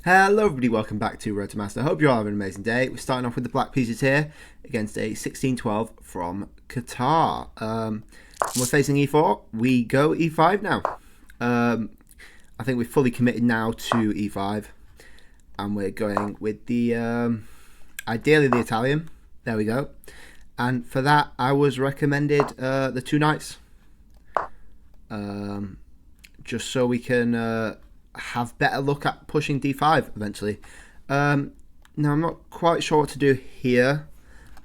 Hello everybody, welcome back to Road to Master. Hope you're all having an amazing day. We're starting off with the black pieces here against a 16-12 from Qatar. We're facing e4. We go e5 now. I think we're fully committed now to e5. And we're going with the, ideally the Italian. There we go. And for that, I was recommended the two knights. Just so we can have better look at pushing d5 eventually. Now I'm not quite sure what to do here.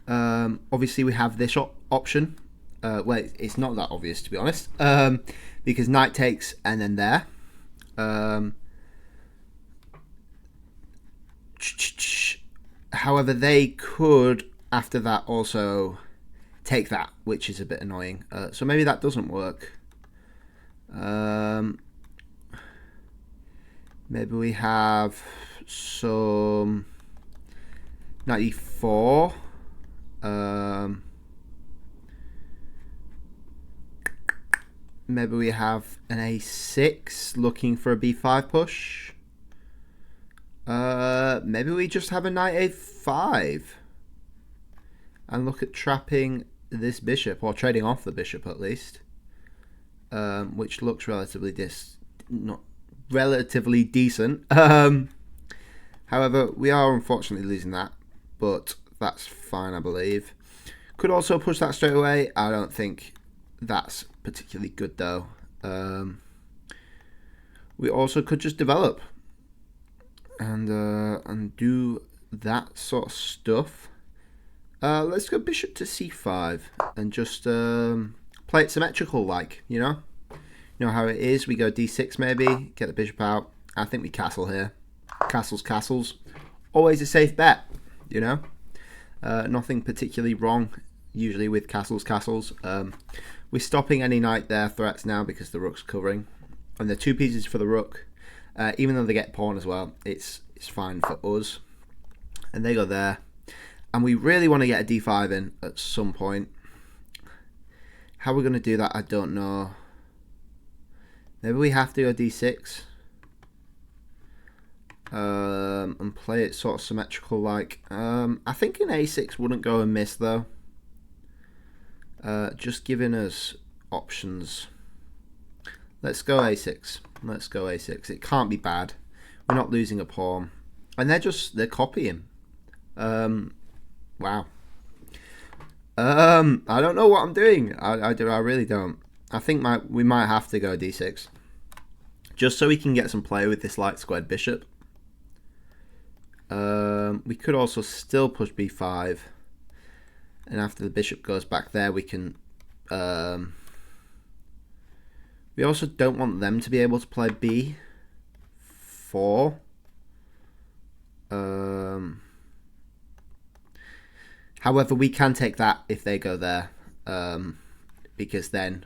Obviously we have this option. Well, it's not that obvious to be honest, because knight takes and then there. However, they could after that also take that, which is a bit annoying. So maybe that doesn't work. Maybe we have some 94. Maybe we have an a6 looking for a b5 push. Maybe we just have a knight a5 and look at trapping this bishop, or trading off the bishop at least, which looks relatively decent. However, we are unfortunately losing that, but that's fine, I believe. Could also push that straight away. I don't think that's particularly good though. We also could just develop and do that sort of stuff. Let's go bishop to c5 and just play it symmetrical, like, you know how it is. We go d6 maybe, get the bishop out. I think we castle here. Castles. Always a safe bet, you know. Nothing particularly wrong usually with castles. We're stopping any knight there threats now because the rook's covering. And the two pieces for the rook, even though they get pawn as well, it's fine for us. And they go there. And we really want to get a d5 in at some point. How we're going to do that, I don't know. Maybe we have to go d6 and play it sort of symmetrical like. I think an a6 wouldn't go amiss though. Just giving us options. Let's go a6. It can't be bad. We're not losing a pawn. And they're copying. Wow. I don't know what I'm doing. I really don't. I think we might have to go d6. Just so we can get some play with this light squared bishop. We could also still push b5. And after the bishop goes back there, we can... we also don't want them to be able to play b4. However, we can take that if they go there. Because then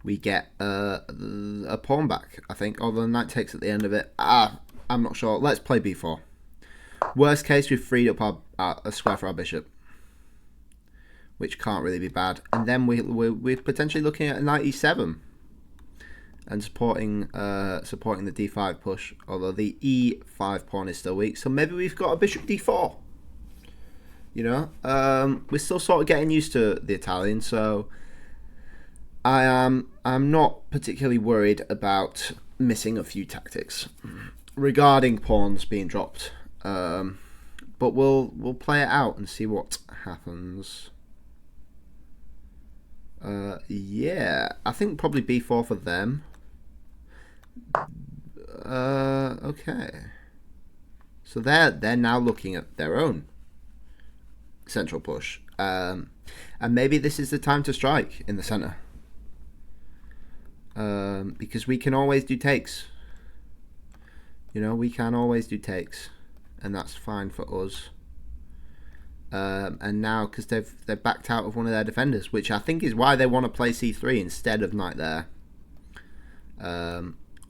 we get a pawn back, I think. Although the knight takes at the end of it. I'm not sure. Let's play b4. Worst case, we've freed up a square for our bishop, which can't really be bad. And then we're potentially looking at a knight e7 and supporting the d5 push. Although the e5 pawn is still weak, so maybe we've got a bishop d4. You know, we're still sort of getting used to the Italian, so I'm not particularly worried about missing a few tactics regarding pawns being dropped. But we'll play it out and see what happens. Yeah, I think probably b4 for them. Okay. So they're now looking at their own central push. And maybe this is the time to strike in the center. Because we can always do takes. You know, we can always do takes. And that's fine for us. And now, because they've backed out of one of their defenders, which I think is why they want to play c3 instead of knight there.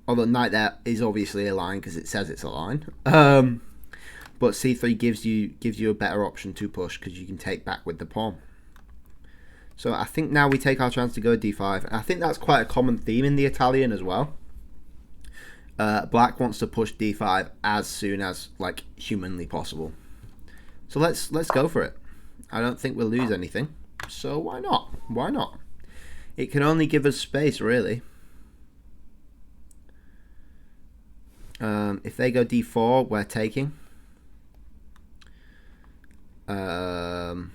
Although knight there is obviously a line because it says it's a line. But c3 gives you a better option to push because you can take back with the pawn. So I think now we take our chance to go d5. And I think that's quite a common theme in the Italian as well. Black wants to push d5 as soon as like humanly possible. So let's go for it. I don't think we'll lose anything. So why not? Why not? It can only give us space, really. If they go d4, we're taking. And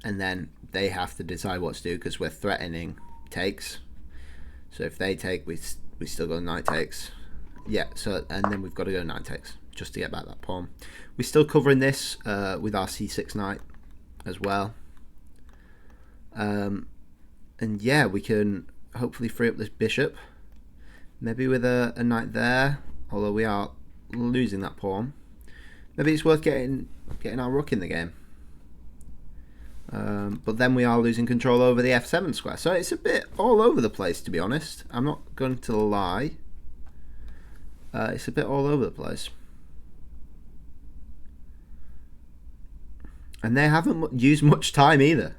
then they have to decide what to do because we're threatening takes. So if they take, we still go knight takes. Yeah, so and then we've got to go knight takes just to get back that pawn. We're still covering this with our c6 knight as well. And yeah, we can hopefully free up this bishop. Maybe with a knight there, although we are losing that pawn. Maybe it's worth getting our rook in the game. But then we are losing control over the f7 square. So it's a bit all over the place, to be honest. I'm not going to lie. It's a bit all over the place. And they haven't used much time either,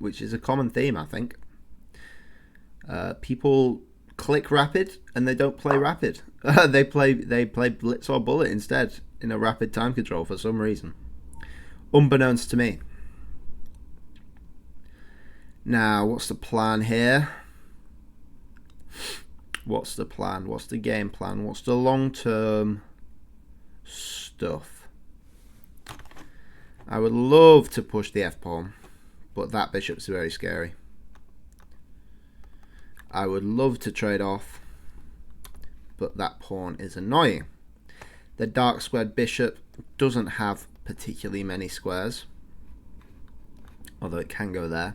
which is a common theme, I think. People click rapid and they don't play rapid. they play blitz or bullet instead in a rapid time control for some reason, unbeknownst to me. Now, what's the plan here? What's the plan? What's the game plan? What's the long-term stuff? I would love to push the f-pawn, but that bishop's very scary. I would love to trade off, but that pawn is annoying. The dark squared bishop doesn't have particularly many squares, although it can go there.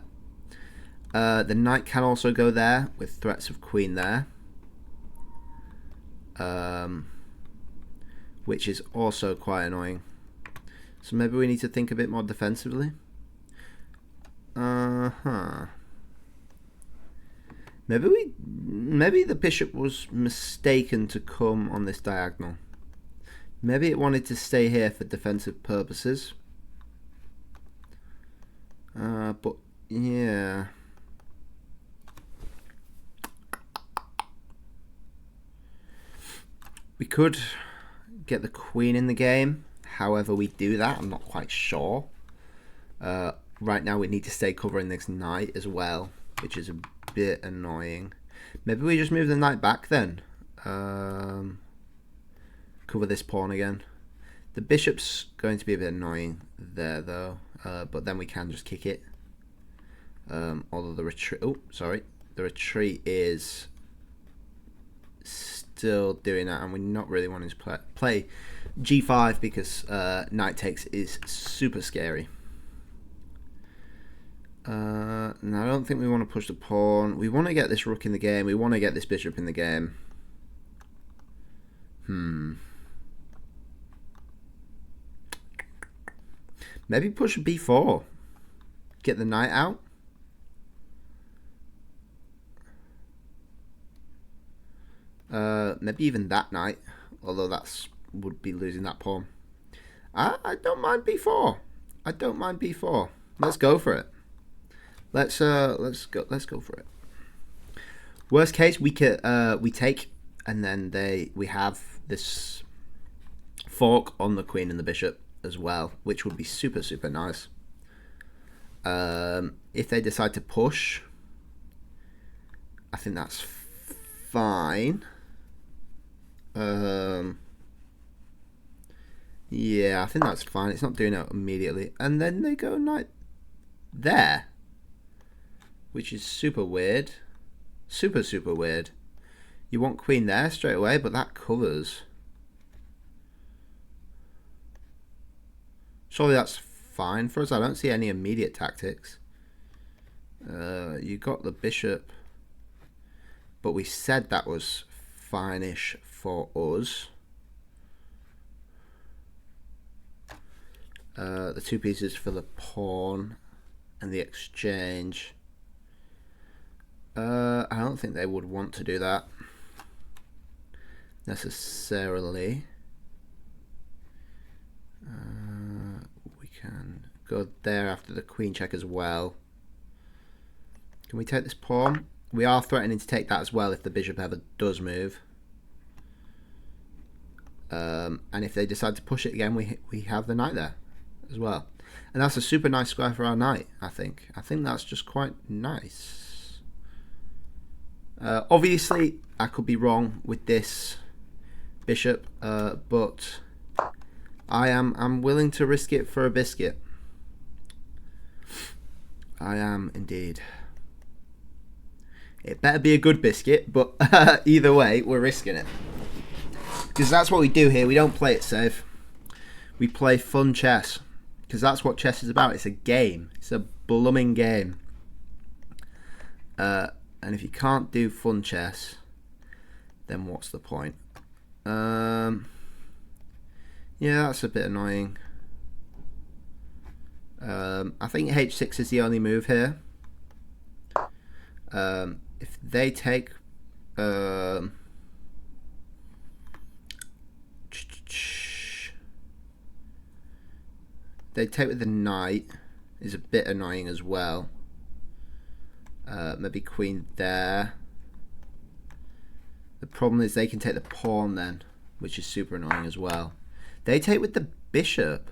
The knight can also go there with threats of queen there, which is also quite annoying. So maybe we need to think a bit more defensively. Maybe the bishop was mistaken to come on this diagonal. Maybe it wanted to stay here for defensive purposes. But yeah. We could get the queen in the game. However we do that, I'm not quite sure. Right now we need to stay covering this knight as well, which is a bit annoying. Maybe we just move the knight back then. Cover this pawn again. The bishop's going to be a bit annoying there though, but then we can just kick it. Although the retreat, the retreat is still doing that, and we're not really wanting to play g5 because knight takes is super scary. And I don't think we want to push the pawn. We want to get this rook in the game. We want to get this bishop in the game. Maybe push a b4. Get the knight out. Maybe even that knight, although that's would be losing that pawn. I don't mind b4. I don't mind b4. Let's go for it. Let's go for it. Worst case, we take, and then we have this fork on the queen and the bishop as well, which would be super nice. If they decide to push, I think that's fine. Yeah, I think that's fine. It's not doing it immediately, and then they go knight there, which is super weird. Super weird. You want queen there straight away, but that covers. Surely that's fine for us. I don't see any immediate tactics. You got the bishop, but we said that was fine-ish for us. The two pieces for the pawn and the exchange. I don't think they would want to do that necessarily. We can go there after the queen check as well. Can we take this pawn? We are threatening to take that as well if the bishop ever does move. And if they decide to push it again, we have the knight there as well. And that's a super nice square for our knight, I think. I think that's just quite nice. Obviously, I could be wrong with this bishop, but I'm willing to risk it for a biscuit. I am indeed. It better be a good biscuit, but either way, we're risking it. Because that's what we do here. We don't play it safe. We play fun chess. Because that's what chess is about. It's a game. It's a blooming game. And if you can't do fun chess, then what's the point? Yeah, that's a bit annoying. I think h6 is the only move here. If they take they take with the knight is a bit annoying as well. Maybe queen there. The problem is they can take the pawn then, which is super annoying as well. They take with the bishop.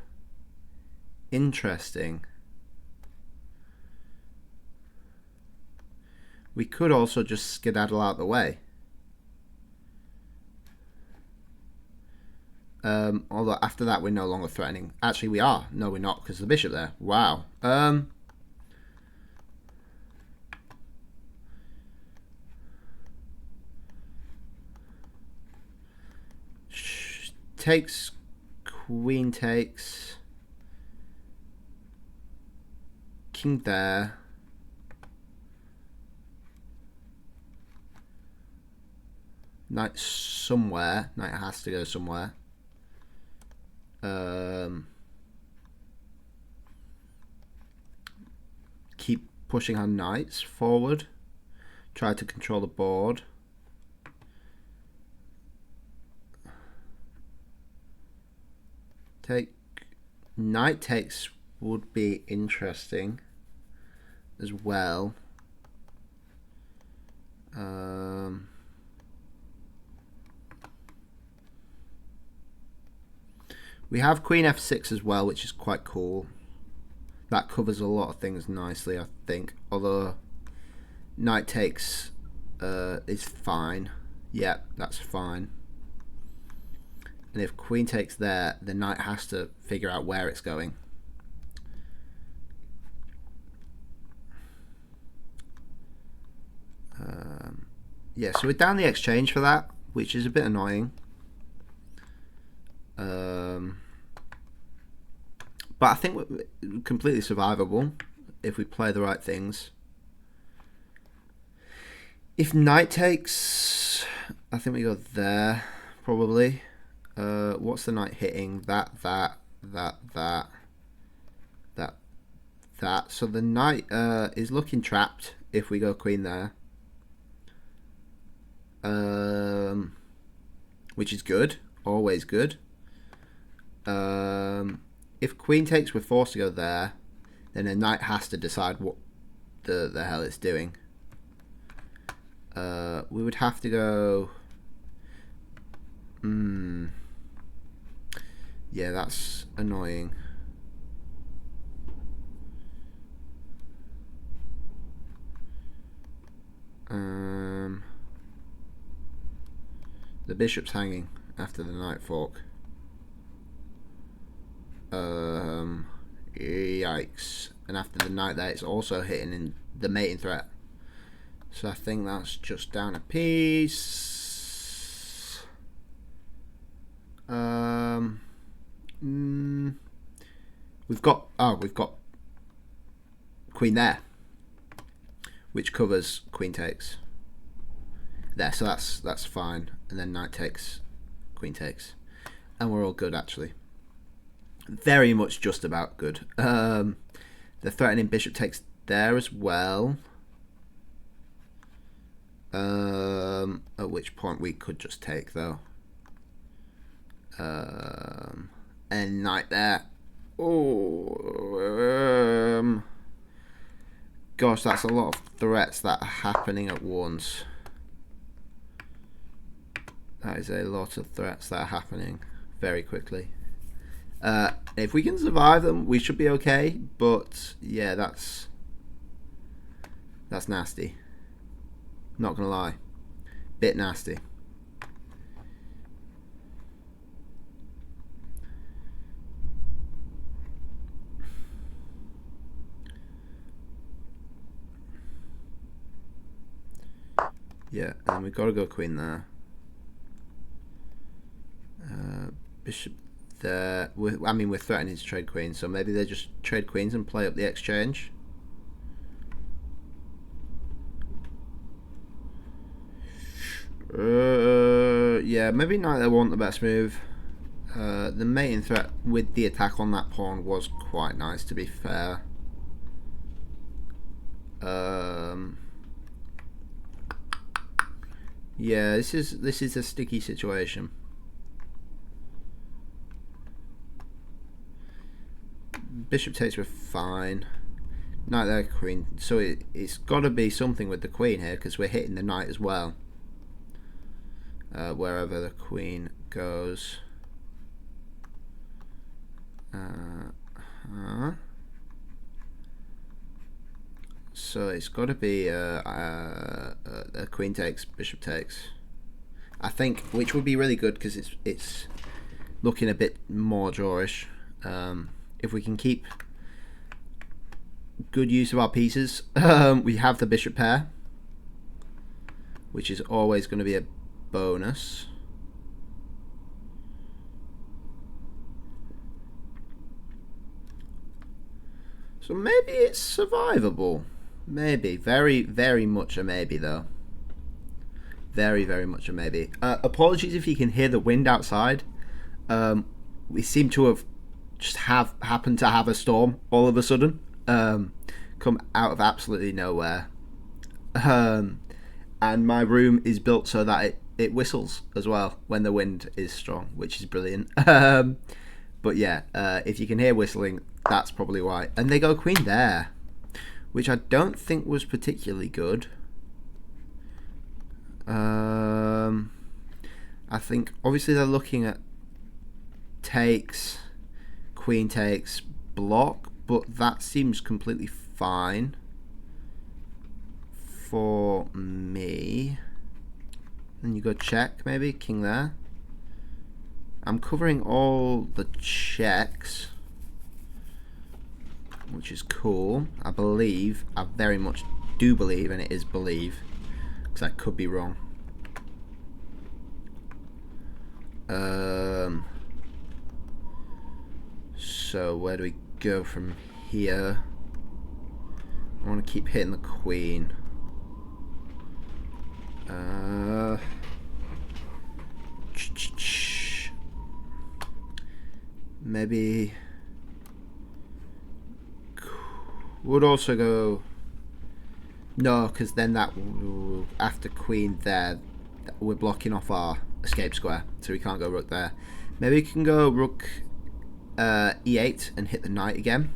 Interesting. We could also just skedaddle out the way. Although after that we're no longer threatening. Actually we are. No, we're not, because the bishop there. Wow. Takes, queen takes, king there. Knight somewhere. Knight has to go somewhere. Keep pushing our knights forward. Try to control the board. Take. Knight takes would be interesting as well. We have queen f6 as well, which is quite cool. That covers a lot of things nicely, I think. Although knight takes is fine. Yeah, that's fine. And if queen takes there, the knight has to figure out where it's going. Yeah, so we're down the exchange for that, which is a bit annoying. But I think we're completely survivable if we play the right things. If knight takes, I think we go there, probably. What's the knight hitting? That. So the knight is looking trapped if we go queen there. Which is good, always good. If queen takes, we're forced to go there. Then the knight has to decide what the hell it's doing. We would have to go. Yeah, that's annoying. The bishop's hanging after the knight fork. Yikes. And after the knight there, it's also hitting in the mating threat. So I think that's just down a piece. We've got queen there, which covers queen takes there, so that's fine. And then knight takes, queen takes, and we're all good actually. Very much just about good. The threatening bishop takes there as well. At which point we could just take though. And knight there. Oh, gosh, that's a lot of threats that are happening at once. That is a lot of threats that are happening. very quickly. If we can survive them, we should be okay. But yeah, that's nasty. Not gonna lie, bit nasty. Yeah, and we've got to go queen there. Bishop there. I mean, we're threatening to trade queens, so maybe they just trade queens and play up the exchange. Yeah, maybe knight there wasn't the best move. The mating threat with the attack on that pawn was quite nice, to be fair. Yeah, this is a sticky situation. Bishop takes were fine. Knight there, queen. So it's got to be something with the queen here, because we're hitting the knight as well. Wherever the queen goes. So it's got to be a queen takes, bishop takes. I think, which would be really good because it's looking a bit more drawish. If we can keep good use of our pieces, we have the bishop pair, which is always going to be a bonus. So maybe it's survivable. Maybe. Very, very much a maybe, though. Very, very much a maybe. Apologies if you can hear the wind outside. We seem to have just happened to have a storm all of a sudden. Come out of absolutely nowhere. And my room is built so that it whistles as well when the wind is strong, which is brilliant. But yeah, if you can hear whistling, that's probably why. And they go queen there, which I don't think was particularly good. I think obviously they're looking at takes, queen takes, block, but that seems completely fine for me. Then you go check, maybe king there. I'm covering all the checks, which is cool. I believe, I very much do believe, and it is believe, because I could be wrong. So where do we go from here? I want to keep hitting the queen. Maybe would also go no, because then that after queen there, we're blocking off our escape square, so we can't go rook there. Maybe we can go rook e8 and hit the knight again.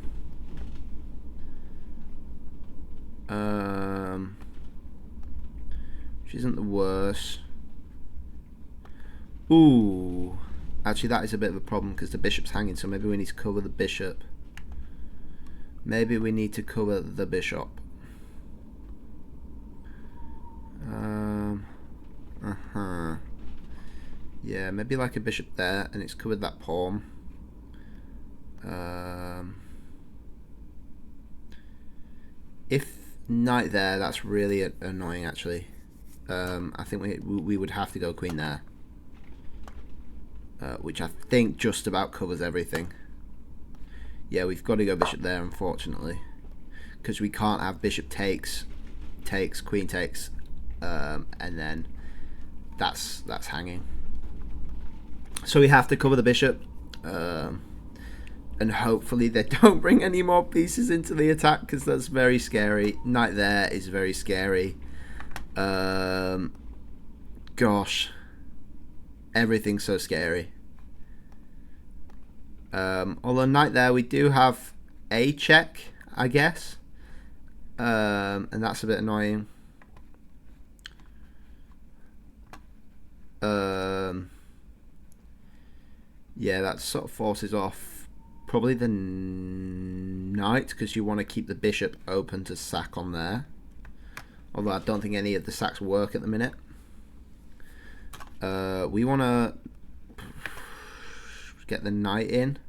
Which isn't the worst. Ooh, actually that is a bit of a problem because the bishop's hanging, so maybe we need to cover the bishop. Maybe we need to cover the bishop. Yeah, maybe like a bishop there, and it's covered that pawn. If knight there, that's really annoying actually. I think we would have to go queen there, which I think just about covers everything. Yeah, we've got to go bishop there, unfortunately, because we can't have bishop takes, queen takes, and then that's hanging. So we have to cover the bishop, and hopefully they don't bring any more pieces into the attack, because that's very scary. Knight there is very scary. Gosh, everything's so scary. Although knight there, we do have a check, I guess, and that's a bit annoying. Yeah, that sort of forces off probably the knight, because you want to keep the bishop open to sack on there. Although I don't think any of the sacks work at the minute. We want to get the knight in,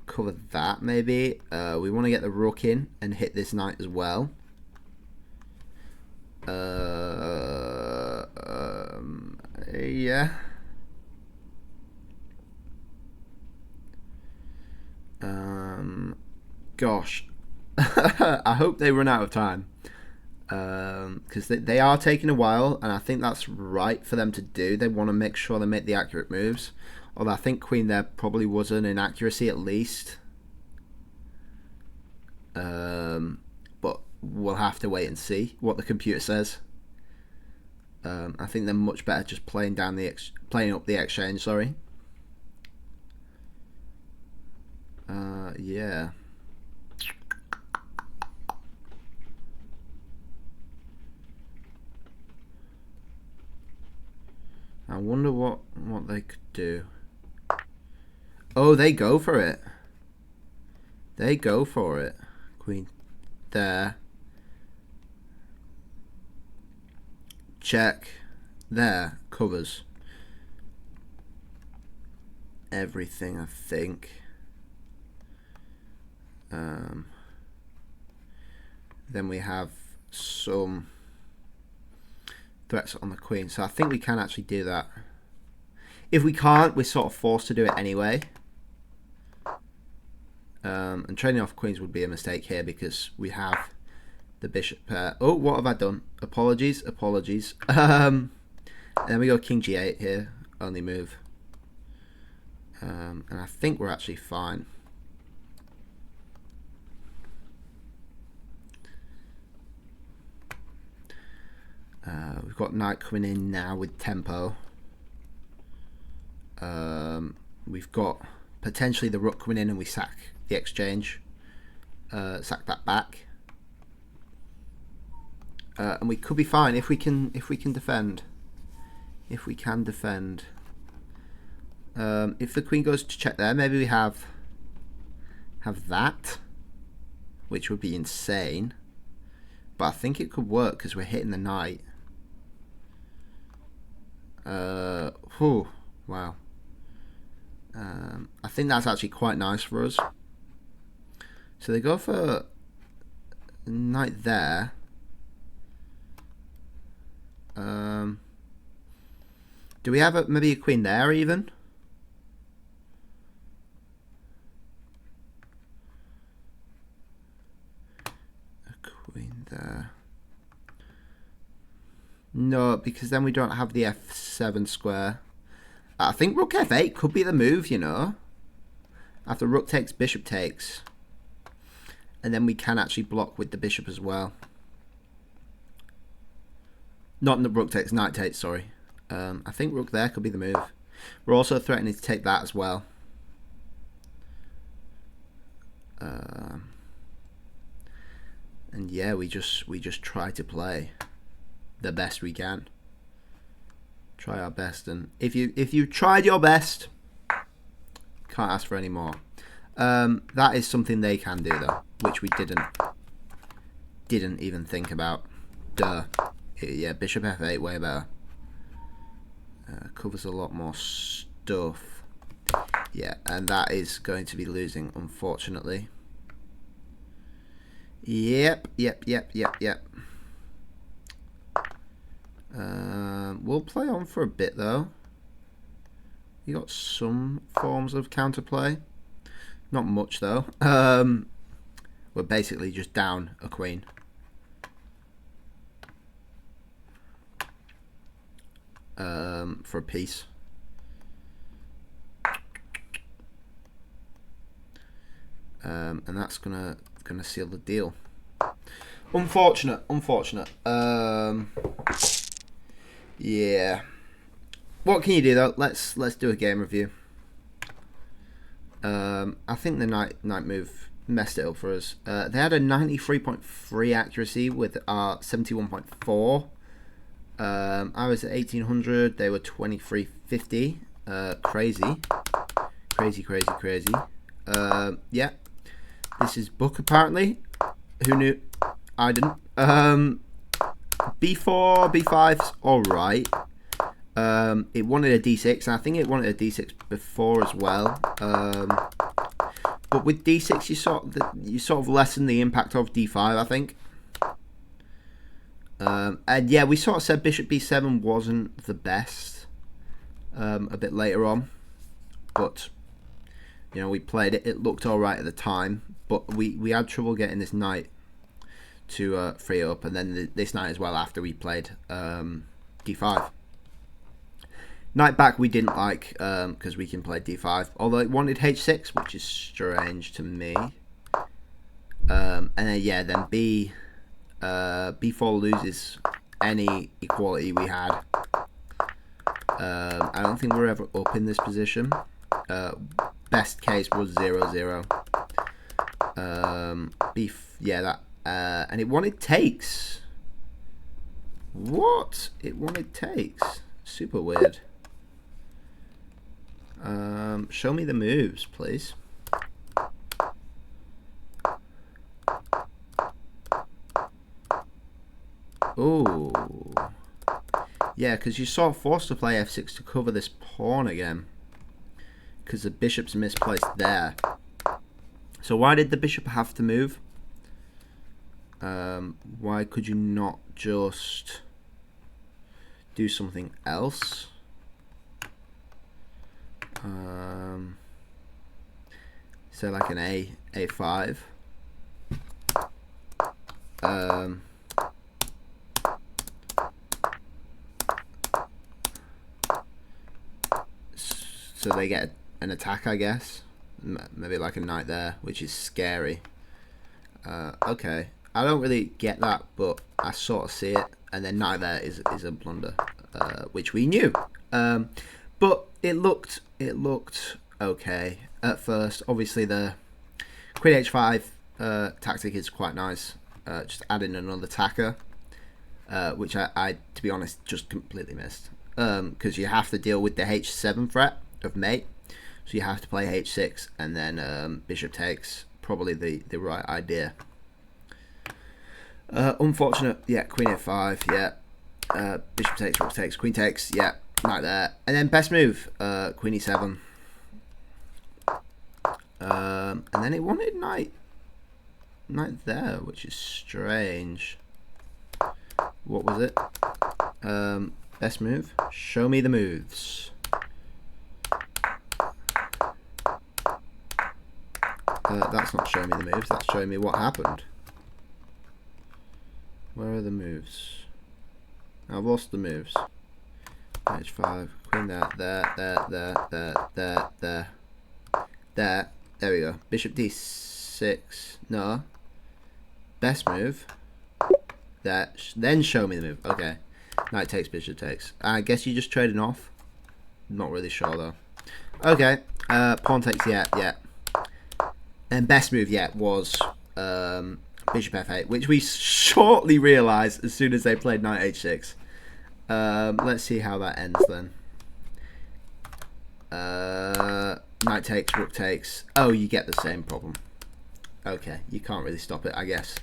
cover that maybe. We want to get the rook in and hit this knight as well. Yeah. Gosh. I hope they run out of time. Because they are taking a while, and I think that's right for them to do. They want to make sure they make the accurate moves. Although I think queen there probably was an inaccuracy at least. But we'll have to wait and see what the computer says. I think they're much better just playing up the exchange. Sorry. Yeah. I wonder what they could do. Oh, they go for it. They go for it. Queen there. Check. There. Covers everything, I think. Then we have some threats on the queen, so I think we can actually do that. If we can't, we're sort of forced to do it anyway. And trading off queens would be a mistake here because we have the bishop pair. Oh, what have I done? Apologies. And then we go king g8 here, only move. And I think we're actually fine. We've got knight coming in now with tempo. We've got potentially the rook coming in and we sack the exchange. Sack that back. And we could be fine if we can defend. If we can defend. If the queen goes to check there, maybe we have that, which would be insane. But I think it could work because we're hitting the knight. Wow. I think that's actually quite nice for us. So they go for knight there. Do we have maybe a queen there even? A queen there. No, because then we don't have the f7 square. I think rook f8 could be the move, you know. After rook takes, bishop takes. And then we can actually block with the bishop as well. Not in the rook takes, knight takes, sorry. I think rook there could be the move. We're also threatening to take that as well. And yeah, we just try to play the best we can. Try our best, and if you tried your best, can't ask for any more. That is something they can do though, which we didn't even think about. Duh. Yeah, bishop f8 way better. Covers a lot more stuff. Yeah, and that is going to be losing, unfortunately. Yep. We'll play on for a bit though. You got some forms of counterplay. Not much though. We're basically just down a queen. For a piece. And that's gonna seal the deal. Unfortunate. Yeah. What can you do though? Let's do a game review. I think the knight move messed it up for us. They had a 93.3 accuracy with our 71.4. I was at 1800. They were 2350. Crazy. Crazy. Yeah. This is book, apparently. Who knew? I didn't. B4, B5's alright. It wanted a D6, and I think it wanted a D6 before as well. But with D6, you sort of lessen the impact of D5, I think. And yeah, we sort of said Bishop B7 wasn't the best a bit later on, but you know, we played it. It looked all right at the time, but we had trouble getting this knight to free it up, and then this knight as well after we played D5. Knight back we didn't like because we can play D5, although it wanted H6, which is strange to me. And then yeah, then B4 loses any equality we had. I don't think we're ever up in this position. Best case was 0-0. Yeah, that. And it wanted takes. What? It wanted takes. Super weird. Show me the moves, please. Oh. Yeah, because you're sort of forced to play f6 to cover this pawn again. Because the bishop's misplaced there. So why did the bishop have to move? Why could you not just do something else? Say like an A5. So they get an attack, I guess. Maybe like a knight there, which is scary. Okay, I don't really get that, but I sort of see it. And then knight there is a blunder, which we knew. But it looked okay at first. Obviously, the Queen H5 tactic is quite nice. Just adding another attacker, which I, to be honest, just completely missed. Because you have to deal with the H7 threat of mate. So you have to play H6 and then bishop takes. Probably the right idea. Unfortunate, yeah, Queen F5, yeah. Bishop takes, rook takes, Queen takes, yeah, knight there. And then best move, Queen E7. And then it wanted knight there, which is strange. What was it? Best move? Show me the moves. That's not showing me the moves, that's showing me what happened. Where are the moves? I've lost the moves. H5, Queen there. There we go. Bishop D6. No. Best move. That. Then show me the move. Okay. Knight takes, bishop takes. I guess you're just trading off. Not really sure though. Okay. Pawn takes. Yeah. And best move yet was bishop f8, which we shortly realised as soon as they played knight h6. Let's see how that ends then. Knight takes, rook takes. Oh, you get the same problem. Okay, you can't really stop it, I guess.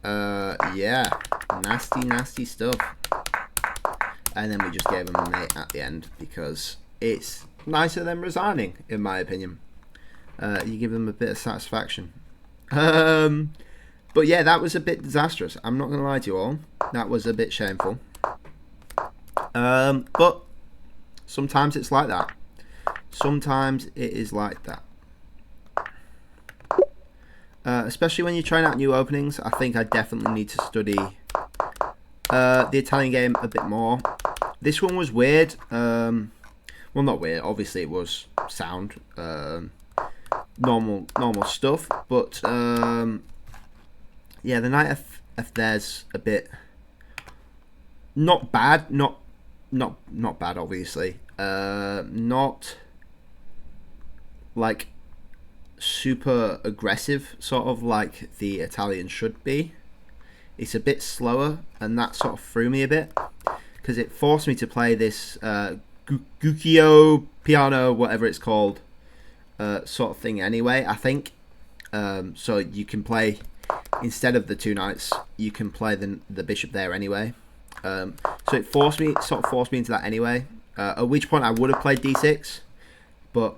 Yeah, nasty stuff. And then we just gave him a mate at the end because it's nicer than resigning, in my opinion. You give them a bit of satisfaction. But yeah, that was a bit disastrous. I'm not going to lie to you all. That was a bit shameful. But sometimes it's like that. Sometimes it is like that. Especially when you're trying out new openings, I think I definitely need to study the Italian game a bit more. This one was weird. Well, not weird. Obviously, it was sound. Normal stuff. But yeah, the knight f there's a bit not bad. Not bad. Obviously, not like super aggressive, sort of like the Italian should be. It's a bit slower, and that sort of threw me a bit because it forced me to play this Gukio piano, whatever it's called, sort of thing. Anyway, I think so. You can play instead of the two knights, you can play the bishop there anyway. So it forced me into that anyway. At which point I would have played d6, but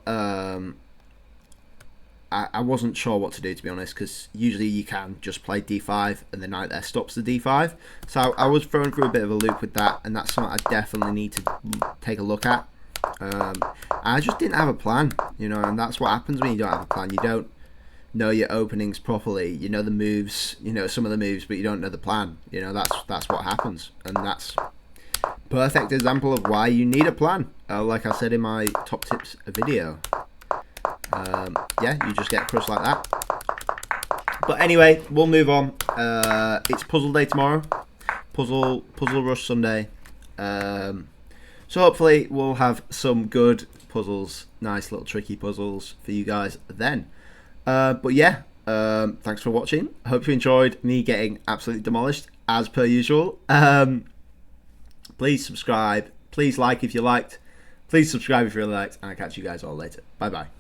I wasn't sure what to do, to be honest, because usually you can just play d5 and the knight there stops the d5. So I was thrown through a bit of a loop with that, and that's something I definitely need to take a look at. I just didn't have a plan, you know, and that's what happens when you don't have a plan. You don't know your openings properly. You know the moves, you know some of the moves, but you don't know the plan. You know, that's what happens, and that's perfect example of why you need a plan. Like I said in my top tips video. Yeah, you just get crushed like that. But anyway, we'll move on. It's puzzle day tomorrow. Puzzle rush Sunday. So hopefully we'll have some good puzzles, nice little tricky puzzles for you guys then. But yeah, thanks for watching. Hope you enjoyed me getting absolutely demolished as per usual. Please subscribe. Please like if you liked. Please subscribe if you liked. And I'll catch you guys all later. Bye bye.